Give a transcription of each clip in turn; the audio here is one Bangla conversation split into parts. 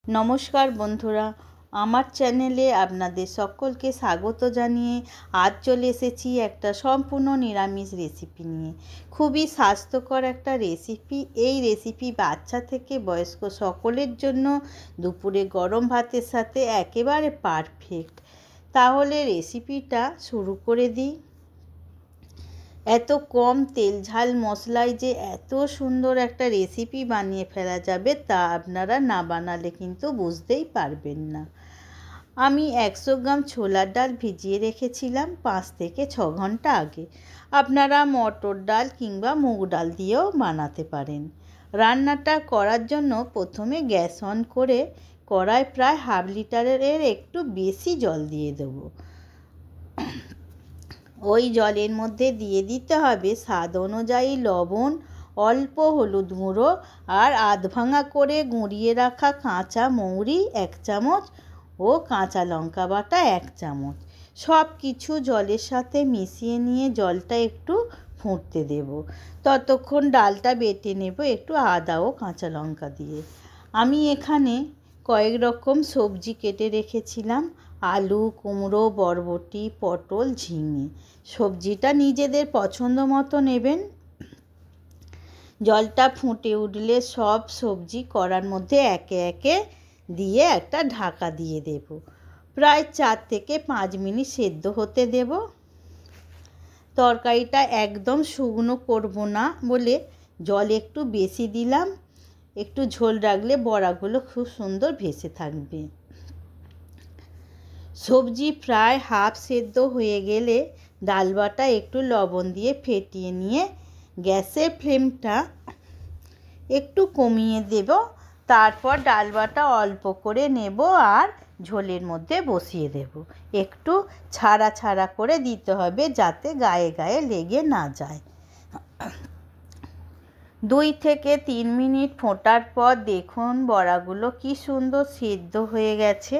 নমস্কার বন্ধুরা, আমার চ্যানেলে আপনাদের সকলকে স্বাগত জানিয়ে আজ চলে এসেছি একটা সম্পূর্ণ নিরামিষ রেসিপি নিয়ে। খুবই স্বাস্থ্যকর একটা রেসিপি। এই রেসিপি বাচ্চা থেকে বয়স্ক সকলের জন্য দুপুরে গরম ভাতের সাথে একেবারে পারফেক্ট। তাহলে রেসিপিটা শুরু করে দিই। এত কম তেল ঝাল মশলায় যে এত সুন্দর একটা রেসিপি বানিয়ে ফেলা যাবে তা আপনারা না বানালে কিন্তু বুঝতেই পারবেন না। আমি 100 গ্রাম ছোলার ডাল ভিজিয়ে রেখেছিলাম 5 থেকে 6 ঘন্টা আগে। আপনারা মটর ডাল কিংবা মুগ ডাল দিয়েও বানাতে পারেন। রান্নাটা করার জন্য প্রথমে গ্যাস অন করে কড়ায় প্রায় হাফ লিটারের একটু বেশি জল দিয়ে দেবো। ওই জলের মধ্যে দিয়ে দিতে হবে স্বাদ অনুযায়ী লবণ, অল্প হলুদ গুঁড়ো আর আধ ভাঙা করে গুঁড়িয়ে রাখা কাঁচা মৌরি 1 চামচ ও কাঁচা লঙ্কা বাটা 1 চামচ। সব কিছু জলের সাথে মিশিয়ে নিয়ে জলটা একটু ফুটতে দেব। ততক্ষণ ডালটা বেটে নেব একটু আদা ও কাঁচা লঙ্কা দিয়ে। আমি এখানে কয়েক রকম সবজি কেটে রেখেছিলাম: আলু, কুমড়ো, বরবটি, পটল, ঝিঙে। সবজিটা নিজেদের পছন্দ মতো নেবেন। জলটা ফুটে উঠলে সব সবজি কড়ার মধ্যে একে একে দিয়ে একটা ঢাকা দিয়ে দেব। প্রায় 4 থেকে 5 মিনিট সেদ্ধ হতে দেব। তরকারিটা একদম শুকনো করব না বলে জল একটু বেশি দিলাম। একটু ঝোল রাখলে বড়াগুলো খুব সুন্দর ভেসে থাকবে। সবজি প্রায় হাফ সেদ্ধ হয়ে গেলে ডাল বাটা একটু লবণ দিয়ে ফেটিয়ে নিয়ে গ্যাসের ফ্লেমটা একটু কমিয়ে দেব। তারপর ডাল বাটা অল্প করে নেব আর ঝোলের মধ্যে বসিয়ে দেব। একটু ছাড়া ছাড়া করে দিতে হবে যাতে গায়ে গায়ে লেগে না যায়। 2 থেকে 3 মিনিট ফোটার পর দেখুন বড়াগুলো কি সুন্দর সেদ্ধ হয়ে গেছে।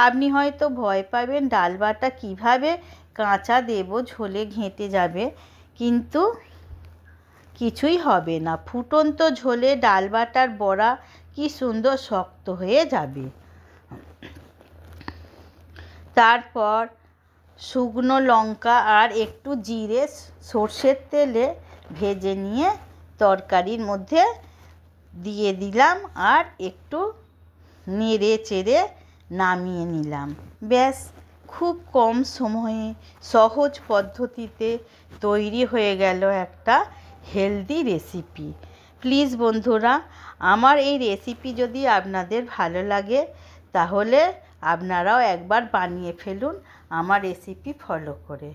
আপনি হয়তো ভয় পাবেন ডাল বাটা কীভাবে কাঁচা দেব, ঝোলে ঘেঁটে যাবে, কিন্তু কিছুই হবে না। ফুটন্ত ঝোলে ডাল বাটার বড়া কি সুন্দর শক্ত হয়ে যাবে। তারপর শুকনো লঙ্কা আর একটু জিরে সর্ষের তেলে ভেজে নিয়ে তরকারির মধ্যে দিয়ে দিলাম আর একটু নেড়ে চেড়ে নামিয়ে নিলাম। ব্যাস, খুব কম সময়ে সহজ পদ্ধতিতে তৈরি হয়ে গেল একটা হেলদি রেসিপি। প্লিজ বন্ধুরা, আমার এই রেসিপি যদি আপনাদের ভালো লাগে তাহলে আপনারাও একবার বানিয়ে ফেলুন আমার রেসিপি ফলো করে।